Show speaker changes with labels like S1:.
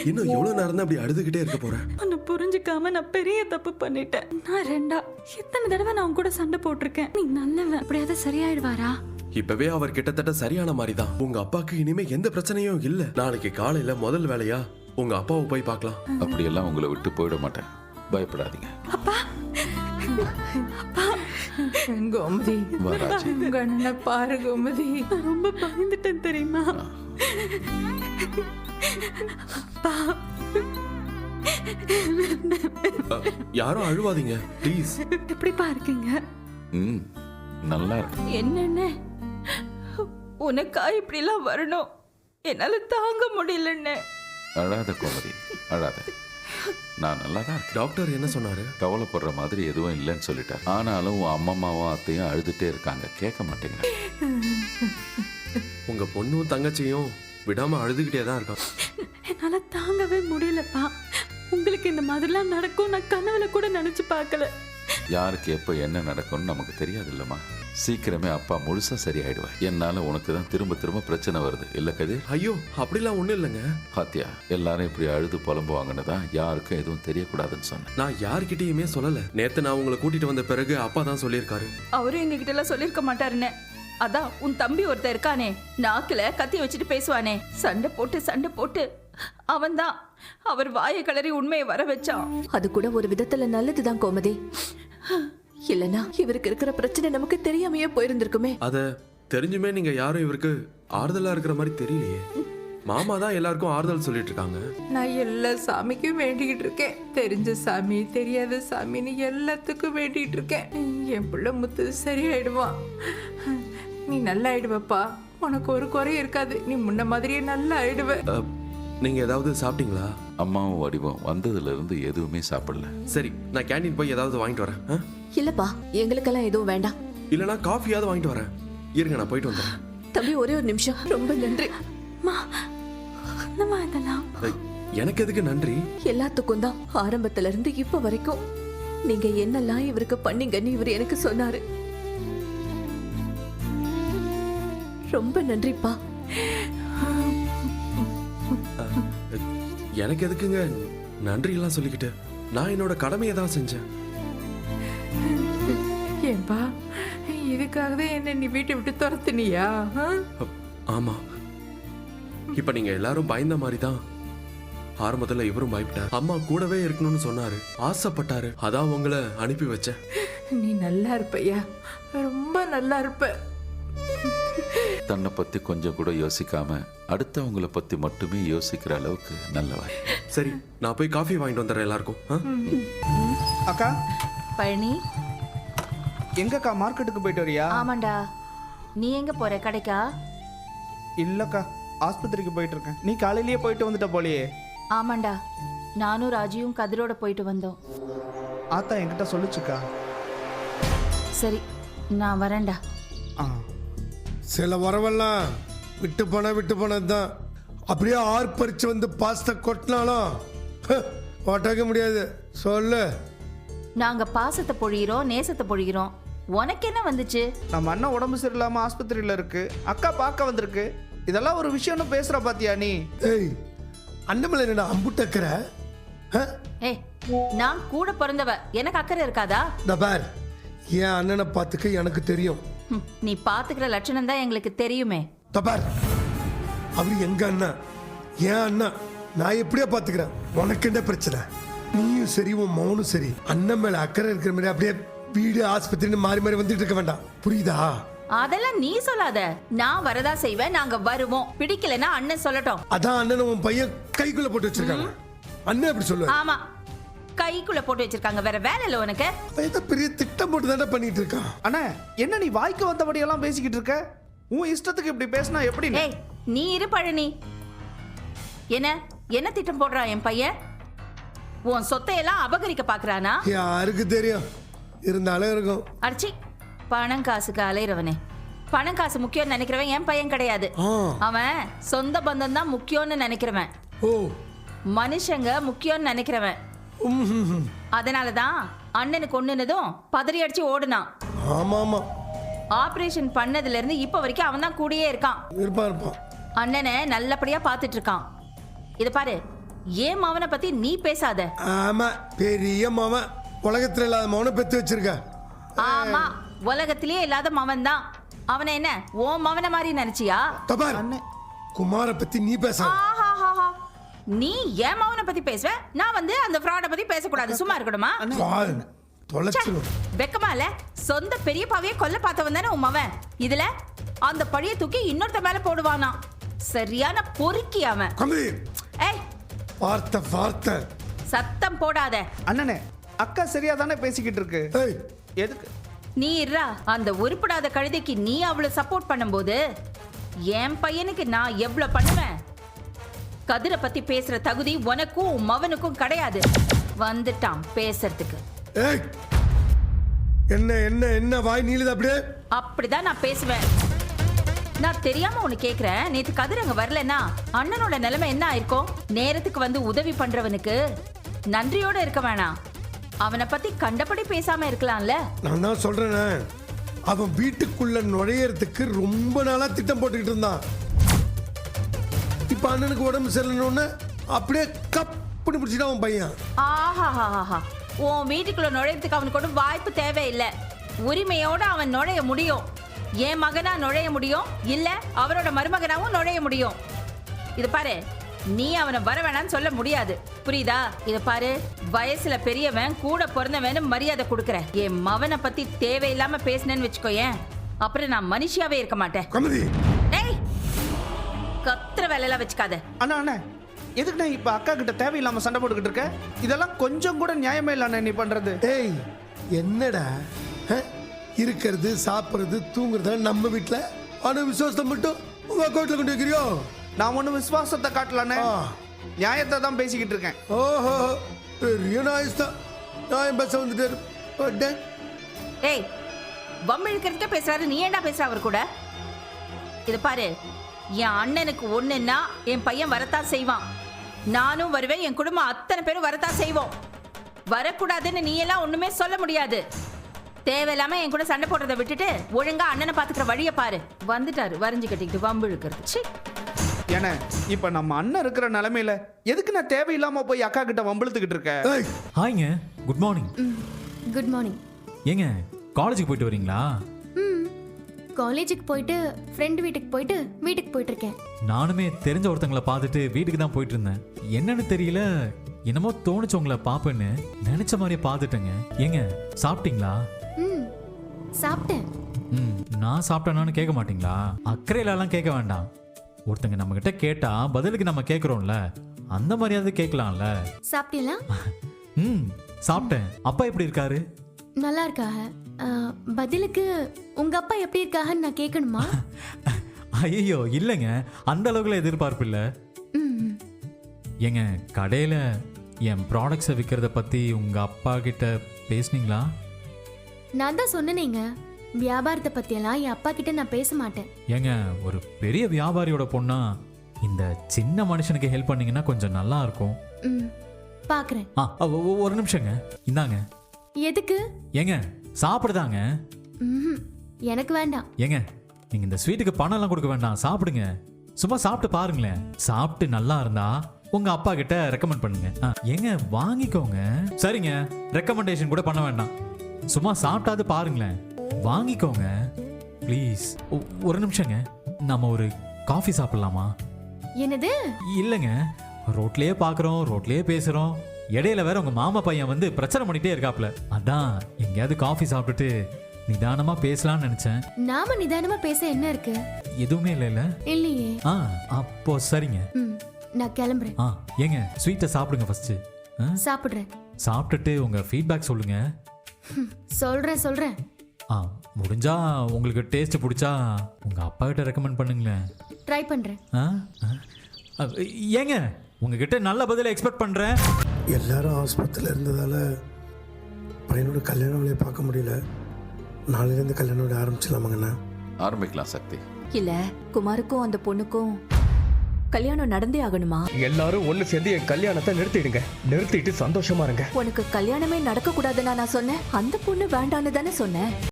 S1: இன்னும் எவ்வளவு நேரம் தான் அப்படி அழுதுகிட்டே இருக்க போறேன்?
S2: உன்னை புரிஞ்சுக்காம நான் பெரிய தப்பு பண்ணிட்டேன். நான் ரெண்டா எத்தனை தடவை நான் கூட சண்டை போட்டிருக்கேன். நீ நல்லவன். அப்படியாவது சரியாயிடுவாரா?
S1: இப்பவே அவர் கிட்டத்தட்ட சரியான மாதிரி தான். உங்க அப்பாக்கு இனிமே எந்த பிரச்சனையும் இல்ல. நாளைக்கு காலையில முதல் வேலையா உங்க அப்பாவை போய் பார்க்கலாம்.
S3: அப்படியெல்லாம் உங்களை விட்டு போயிட மாட்டேன், பயப்படாதீங்க.
S2: அப்பா அப்பா
S4: கோமதி, உங்க அண்ணனை பாரு கோமதி.
S2: நான் ரொம்ப பயந்துட்டேன் தெரியுமா? அப்பா
S1: யாரும் அழுவாதீங்க ப்ளீஸ்.
S2: எப்படிப்பா இருக்கீங்க?
S3: நல்லா இருக்கு.
S4: என்னென்ன உனக்கா இப்படி எல்லாம் வரணும்? என்னால தாங்க முடியலன்னு.
S3: அழாத கோமதி, அழாத. நான் நல்லா தான் இருக்கேன்.
S1: டாக்டர் என்ன சொன்னாரு?
S3: கவலைப்படுற மாதிரி எதுவும் இல்லைன்னு சொல்லிட்டேன். ஆனாலும் உன் அம்மாவும் அத்தையும் அழுதுட்டே இருக்காங்க, கேட்க மாட்டேங்க.
S1: உங்க பொண்ணும் தங்கச்சியும் விடாம அழுதுகிட்டே தான் இருக்கான்.
S2: என்னால தாங்கவே முடியலப்பா. உங்களுக்கு இந்த மாதிரிலாம் நடக்கும் நான் கனவுல கூட நினைச்சு பார்க்கல.
S3: யாருக்கு எப்ப என்ன நடக்கும்னு நமக்கு தெரியாது இல்லம்மா. சீக்கிரமே அப்பா முழுசா சரியாயிடுவேன். என்னால உனக்கு தான் திரும்ப திரும்ப பிரச்சனை வருது இல்ல கதிர்?
S1: ஐயோ அப்படிலாம் ஒண்ணும் இல்லைங்க.
S3: பாத்தியா, எல்லாரும் இப்படி அழுது புலம்புவாங்கன்னு தான் யாருக்கும் எதுவும் தெரியக்கூடாதுன்னு சொன்னேன்.
S1: நான் யார்கிட்டயுமே சொல்லல. நேத்து நான் உங்களை கூட்டிட்டு வந்த பிறகு அப்பா தான் சொல்லியிருக்காரு.
S4: அவரும் எங்க கிட்ட எல்லாம் சொல்லிருக்க மாட்டாருன்னு. அதான் உன் தம்பி ஒருத்தர் இருக்கானே, நாக்குல கத்தி வச்சுட்டு பேசுவானே, சண்டை போட்டு அவன்தான் அவர் வாயை கிளறி உண்மையை வர வச்சான்.
S5: அது கூட ஒரு விதத்துல நல்லதுதான் கோமதி. இல்லனா இவருக்கு இருக்கிற பிரச்சனை நமக்கு தெரியாமையே போயிருந்திருக்குமே.
S1: அத தெரிஞ்சுமே நீங்க யாரும் இவருக்கு ஆறுதலா இருக்கிற மாதிரி தெரியலையே. மாமா தான் எல்லாருக்கும் ஆறுதல் சொல்லிட்டு இருக்காங்க.
S4: நான் எல்லா சாமிக்கும் வேண்டிக்கிட்டு இருக்கேன். தெரிஞ்ச சாமி தெரியாத சாமின்னு எல்லாத்துக்கும் வேண்டிக்கிட்டு இருக்கேன். என் பிள்ளை முத்து சரியாயிடுவான். நீ நல்லா ஆயிடுவப்பா. உனக்கு ஒரு குறை இருக்காது. நீ முன்ன மாதிரியே நல்லா ஆயிடுவ.
S1: நீங்க ஏதாவது சாப்பிட்டீங்களா?
S3: அம்மாவும் வடிவம் வந்ததுல இருந்து எதுவுமே சாப்பிடல.
S1: சரி, நான் கேண்டீன் போய் ஏதாவது வாங்கிட்டு வரேன்.
S5: இல்லப்பா, எங்களுக்கெல்லாம் எதுவும் வேண்டாம்.
S1: இல்லனா காஃபியாவது வாங்கிட்டு வரேன். இருங்க, நான் போயிட்டு வந்துடுறேன்.
S5: தம்பி ஒரே ஒரு நிமிஷம். ரொம்ப நன்றி.
S2: இதெல்லாம்
S1: எனக்கு எதுக்கு நன்றி?
S5: எல்லாத்துக்கும் தான். ஆரம்பத்துல இருந்து இப்ப வரைக்கும் நீங்க என்னெல்லாம் இவருக்கு பண்ணீங்கன்னு இவர் எனக்கு சொன்னாரு. ரொம்ப நன்றிப்பா.
S1: எனக்கு எதுக்குங்க நன்றி எல்லாம் சொல்லிக்கிட்டு? நான் என்னோட கடமையை தான் செஞ்சேன்.
S4: ஏன்பா, இதுக்காக தான் என்ன நீ வீட்டை விட்டு துரத்துனியா?
S1: ஆமா. இப்ப நீங்க எல்லாரும் பயந்த மாதிரி தான் ஆரம்பத்துல இவரும் பயப்பட்டார். அம்மா கூடவே இருக்கணும்னு சொன்னாரு, ஆசைப்பட்டாரு. அதான் உங்களை அனுப்பி வச்சேன்.
S4: நீ நல்லா இருப்பையா, ரொம்ப நல்லா இருப்ப.
S3: தன்னை பத்தி கொஞ்சம் கூட யோசிக்காம அடுத்தவங்களை பத்தி மட்டுமே யோசிக்கிற அளவுக்கு நல்லவன்.
S1: சரி, நான் போய் காஃபி வாங்கிட்டு வந்துடுறேன் எல்லாருக்கும்.
S6: அக்கா
S7: பழனி,
S6: எங்கக்கா மார்க்கெட்டுக்கு போயிட்டு வரியா?
S7: ஆமாண்டா. நீ எங்க போற? கடைக்கா?
S6: இல்லக்கா, ஆஸ்பத்திரிக்கு போயிட்டு இருக்கேன். நீ காலையிலேயே போயிட்டு வந்துட்ட போலியே.
S7: ஆமாண்டா, நானும் ராஜியும் கதிரோட போயிட்டு வந்தோம்.
S6: ஆத்தா என்கிட்ட சொல்லுச்சுக்கா.
S7: சரி, நான் வரேன்டா.
S8: சில வரவெல்லாம் விட்டு போனதுதான். அப்படியே ஆர்ப்பரிச்சு வந்து பாஸ்த கொட்டினாலும் ஓட்டாக்க முடியாது. சொல்லு.
S7: நாங்க பாசத்தை பொழிகிறோம், நேசத்தை பொழிகிறோம். உனக்கு என்ன வந்துச்சு?
S6: நம்ம அண்ணன் உடம்பு சரியில்லாம ஆஸ்பத்திரியில இருக்கு, அக்கா பார்க்க வந்திருக்கு. இதெல்லாம் ஒரு விஷயம்னு பேசுற பாத்தியா நீ?
S8: ஏய், அண்ணமலை என்ன அம்புட்டக்கிற?
S7: ஏய், நான் கூட பிறந்தவ, எனக்கு அக்கறை இருக்காதா?
S8: பார், என் அண்ணனை பார்த்துக்க எனக்கு தெரியும்.
S7: நீ பாத்துக்கிற லட்சணம் தான் எங்களுக்கு தெரியுமே.
S8: பார், அவரு எங்க அண்ணா, என் அண்ணா. நான் எப்படியா பாத்துக்கிறேன். உனக்கு என்ன பிரச்சனை? நீயும் சரி, உன் மௌனும் சரி. அண்ணன் மேல அக்கறை இருக்கிற மாதிரி அப்படியே வீடு ஆஸ்பத்திரின்னு மாறி மாறி வந்துட்டு இருக்க வேண்டாம், புரியுதா?
S7: அதெல்லாம் நீ சொல்லாத. நான் வரதா செய்வேன், நாங்க வருவோம். பிடிக்கலன்னா அண்ணன் சொல்லட்டும்.
S8: அதான் அண்ணன் உன் பையன் கைக்குள்ள போட்டு வச்சிருக்காங்க. அண்ணன் எப்படி சொல்லுவாரு?
S7: ஆமா, கைக்குள்ள போட்டு வச்சிருக்காங்க. வேற வேலை இல்ல உனக்கு?
S8: ஏதோ பெரிய திட்டம் போட்டு தானே பண்ணிட்டு இருக்கான்.
S6: அண்ணா, என்ன நீ வாய்க்கு வந்தபடி எல்லாம் பேசிக்கிட்டு இருக்க? உன் இஷ்டத்துக்கு இப்படி பேசினா எப்படி?
S7: ஏய், நீ இரு பழனி. என்ன திட்டம் போடுறான் என் பையன்? உன் சொத்தையெல்லாம் அபகரிக்க பாக்குறானா?
S8: யாருக்கு தெரியும், இருந்தாலும் இருக்கும்.
S7: அடிச்சி, பணம் காசுக்கு அலையிறவனே. பணம் காசு முக்கியம் நினைக்கிறவன் என் பையன் கிடையாது. அவன் சொந்த பந்தம் தான் முக்கியம்னு நினைக்கிறவன்.
S8: ஓ,
S7: மனுஷங்க முக்கியம்னு நினைக்கிறவன். அதனாலதான் அண்ணனுக்கு ஒண்ணுனதும் பதறி அடிச்சு ஓடுனான்.
S8: ஆமா ஆமா,
S7: ஆபரேஷன் பண்ணதுல இருந்து இப்ப வரைக்கும் அவன் தான் கூடயே இருக்கான்.
S8: இருப்பான்.
S7: அண்ணனை நல்லபடியா பாத்துட்டு இருக்கான். இத பாரு, ஏன் மவனை பத்தி நீ பேசாத.
S8: ஆமா, பெரிய மவன், உலகத்துல இல்லாத மவனை பெத்து வச்சிருக்க.
S7: ஆமா, உலகத்திலேயே இல்லாத மவன் தான். அவனை என்ன ஓ மவனை மாதிரி நினைச்சியா?
S8: தபார், குமார பத்தி நீ பேச.
S7: ஆஹாஹாஹா. நீ ஏன் மவனை பத்தி பேசுவ, நான் வந்து அந்த ஃப்ராட பத்தி பேசக்கூடாது, சும்மா இருக்கணுமா?
S8: தொலைச்சிடும்.
S7: வெக்கமா இல்ல? சொந்த பெரியப்பாவே கொல்ல பார்த்தவன் தானே உன் மவன். இதுல அந்த பழிய தூக்கி இன்னொருத்த மேல போடுவானா? சரியான பொறுக்கி அவன்.
S8: கம்பி,
S7: ஏய்,
S8: வார்த்தை
S7: சத்தம் போடாத.
S6: அண்ணனே, அக்கா சரியா தானே பேசிக்கிட்டு இருக்கு.
S8: ஏய்,
S6: எதுக்கு
S7: நீ இருடா. அந்த உருப்படாத கழுதைக்கு நீ அவளை சப்போர்ட் பண்ணும்போது என் பையனுக்கு நான் எவ்வளவு பண்ணுவேன்? கதிரை பத்தி பேசுற தகுதி உனக்கும் உன் மவனுக்கும் கிடையாது. வந்துட்டான் பேசுறதுக்கு.
S8: ஏய், என்ன என்ன என்ன வாய் நீளுது அப்படியே?
S7: அப்படிதான் நான் பேசுவேன். நான் தெரியாம உனக்கு கேக்குறேன். நேத்து கதிர் அங்க வரலன்னா அண்ணனோட நிலைமை என்ன ஆயிருக்கும்? நேரத்துக்கு வந்து உதவி பண்றவனுக்கு நன்றியோட இருக்க வேணாம், அவனை பத்தி கண்டபடி பேசாம இருக்கலாம்ல?
S8: நான் தான் சொல்றேனே, அவன் வீட்டுக்குள்ள நுழையறதுக்கு ரொம்ப நாளா திட்டம் போட்டுக்கிட்டு இருந்தான். இப்ப அண்ணனுக்கு உடம்பு சரியில்லைன்னு அப்படியே கப்புனு பிடிச்சிட்டு அவன் பையன்.
S7: ஆஹாஹாஹா. உன் வீட்டுக்குள்ள நுழையறதுக்கு அவனுக்கு ஒன்றும் வாய்ப்பு தேவையில்லை. உரிமையோட அவன் நுழைய முடியும். என் மகனா நுழைய முடியும், இல்ல அவரோட மருமகனாவும் நுழைய முடியும். இது பாரு, நீ அவனை வர வேணான்னு சொல்ல முடியாது, புரியுதா? இத பாரு, வயசுல பெரியவன், கூட பிறந்தவன் மரியாதை கொடுக்கற. என் மவனை பத்தி தேவையில்லாம பேசினேன்னு வச்சுக்கோயேன், அப்புறம் நான் மனுஷியாவே இருக்க மாட்டேன்.
S8: கமதி,
S7: ஏய், கத்துற வேலையெல்லாம் வச்சுக்காத.
S6: அண்ணா அண்ணா, எதுக்கு நான் இப்ப அக்கா கிட்ட தேவையில்லாம சண்டை போட்டுக்கிட்டு இருக்க? இதெல்லாம் கொஞ்சம் கூட நியாயமே இல்ல அண்ணா நீ பண்றது.
S8: ஏய், என்னடா இருக்கிறது, சாப்பிடுறது, தூங்குறது நம்ம வீட்டுல, ஆனா விசுவாசத்தை மட்டும் உங்க அக்கௌண்ட்ல கொண்டு வைக்கிறியோ?
S6: நான் ஒண்ணு விசுவாசத்தை காட்டலானே, நியாயத்தை தான் பேசிக்கிட்டு இருக்கேன்.
S8: ஓஹோ, பெரிய நாயஸ்தான். நியாயம் பேச வந்துட்டாரு.
S7: ஏய், வம்பிழுக்கிறதுக்கே பேசுறாரு, நீ ஏன்டா பேசுற அவர் கூட? இத பாரு, என் அண்ணனுக்கு ஒண்ணுன்னா என் பையன் வரத்தான் செய்வான். நானும் வருவேன், என் குடும்பம் அத்தனை பேரும் வரத்தான் செய்வோம். வரக்கூடாதுன்னு நீ எல்லாம் ஒண்ணுமே சொல்ல முடியாது. தேவையில்லாம என் கூட சண்டை போடுறதை விட்டுட்டு ஒழுங்கா அண்ணனை பாத்துக்கிற வழியை பாரு. வந்துட்டாரு வரைஞ்சு கட்டிக்கிட்டு வம்பு இழுக்கிறது.
S6: ஏன்னா இப்ப நம்ம அண்ணன் இருக்கிற நிலைமையில எதுக்கு நான் தேவையில்லாம போய் அக்கா கிட்ட வம்பிழுத்துக்கிட்டு இருக்கேன்?
S9: ஹாய்ங்க, குட் மார்னிங்.
S2: Good morning.
S9: ஏங்க, காலேஜுக்கு போயிட்டு வரீங்களா?
S2: காலேஜுக்கு போயிட்டு ஃப்ரெண்ட் வீட்டுக்கு போயிட்டு வீட்டுக்கு போயிட்டு இருக்கேன்.
S9: நானுமே தெரிஞ்ச ஒருத்தங்களை பார்த்துட்டு வீட்டுக்கு தான் போயிட்டு இருந்தேன். என்னன்னு தெரியல, என்னமோ தோணுச்சு உங்களை பாப்பேன்னு. நினைச்ச மாதிரியே பார்த்துட்டேங்க. ஏங்க, சாப்பிட்டீங்களா?
S2: சாப்பிட்டேன்.
S9: நான் சாப்பிட்டேனான்னு கேட்க மாட்டீங்களா? அக்கறையிலலாம் கேட்க வேண்டாம். ஒருத்தங்க நம்ம கிட்ட கேட்டா பதிலுக்கு நம்ம கேட்குறோம்ல, அந்த மாதிரியாவது கேட்கலாம்ல.
S2: சாப்பிட்டீங்களா?
S9: சாப்பிட்டேன். அப்பா எப்படி இருக்காரு?
S2: நல்லா இருக்காக. பதிலுக்கு உங்க அப்பா எப்படி இருக்காகன்னு நான் கேட்கணுமா?
S9: ஐயோ இல்லைங்க, அந்த அளவுக்குலாம் எதிர்பார்ப்பு இல்லை. ஏங்க, கடையில் என் ப்ராடக்ட்ஸை விற்கிறத பற்றி உங்கள் அப்பா கிட்ட பேசுனீங்களா?
S2: நான் தான் சொன்னேனேங்க, வியாபாரத்தை பற்றியெல்லாம் என் அப்பா கிட்ட நான் பேச மாட்டேன்.
S9: ஏங்க, ஒரு பெரிய வியாபாரியோட பொண்ணா இந்த சின்ன மனுஷனுக்கு ஹெல்ப் பண்ணீங்கன்னா கொஞ்சம் நல்லா இருக்கும்.
S2: பார்க்குறேன்.
S9: ஒரு நிமிஷங்க, இந்தாங்க.
S2: எதுக்கு?
S9: ஏங்க, சாப்பிடுதாங்க.
S2: எனக்கு வேண்டாம்.
S9: ஏங்க, நீங்க இந்த ஸ்வீட்டுக்கு பணம் எல்லாம் கொடுக்க வேண்டாம், சாப்பிடுங்க. சும்மா சாப்பிட்டு பாருங்களேன். சாப்பிட்டு நல்லா இருந்தா உங்க அப்பா கிட்ட ரெக்கமெண்ட் பண்ணுங்க. ஏங்க, வாங்கிக்கோங்க. சரிங்க, ரெக்கமெண்டேஷன் கூட பண்ண வேண்டாம், சும்மா சாப்பிட்டாது பாருங்களேன். வாங்கிக்கோங்க ப்ளீஸ். ஒரு நிமிஷங்க, நம்ம ஒரு காஃபி சாப்பிடலாமா?
S2: என்னது?
S9: இல்லைங்க, ரோட்லயே பாக்குறோம், ரோட்லயே பேசுறோம், இடையில வேற உங்க மாமா பையன் வந்து பிரச்சனை பண்ணிட்டே இருக்காப்ல. அதான் எங்கேயாவது காஃபி சாப்பிட்டுட்டு நிதானமா பேசலாம்னு நினைச்சேன்.
S2: நாம நிதானமா பேச என்ன இருக்கு?
S9: எதுவுமே இல்லைல்ல?
S2: இல்லையே.
S9: அப்போ சரிங்க,
S2: நான் கிளம்புறேன்.
S9: ஏங்க, ஸ்வீட்டை சாப்பிடுங்க ஃபர்ஸ்ட்.
S2: சாப்பிடுறேன்.
S9: சாப்பிட்டுட்டு உங்க ஃபீட்பேக் சொல்லுங்க.
S2: சொல்றேன்.
S9: முடிஞ்சா உங்களுக்கு டேஸ்ட் பிடிச்சா உங்க அப்பா கிட்ட ரெக்கமெண்ட் பண்ணுங்களேன்.
S2: ட்ரை பண்றேன்.
S9: ஏங்க, உங்ககிட்ட நல்ல பதில எக்ஸ்பெக்ட் பண்றேன்.
S8: எல்லாரும் ஆஸ்பத்திரியில் இருந்ததால பையனோட கல்யாண வேலையை பார்க்க முடியல. நாளையிலேருந்து கல்யாண வேலை ஆரம்பிச்சிடலாமாங்கண்ணா?
S3: ஆரம்பிக்கலாம் சக்தி.
S5: இல்ல, குமாருக்கும் அந்த பொண்ணுக்கும் கல்யாணம் நடந்தே ஆகணுமா?
S10: எல்லாரும் ஒண்ணு சேர்ந்து என் கல்யாணத்தை நிறுத்திடுங்க. நிறுத்திட்டு சந்தோஷமா இருங்க.
S5: உனக்கு கல்யாணமே நடக்க கூடாதுன்னா நான் சொன்னேன். அந்த பொண்ணு வேண்டான்னு தானே சொன்னேன்.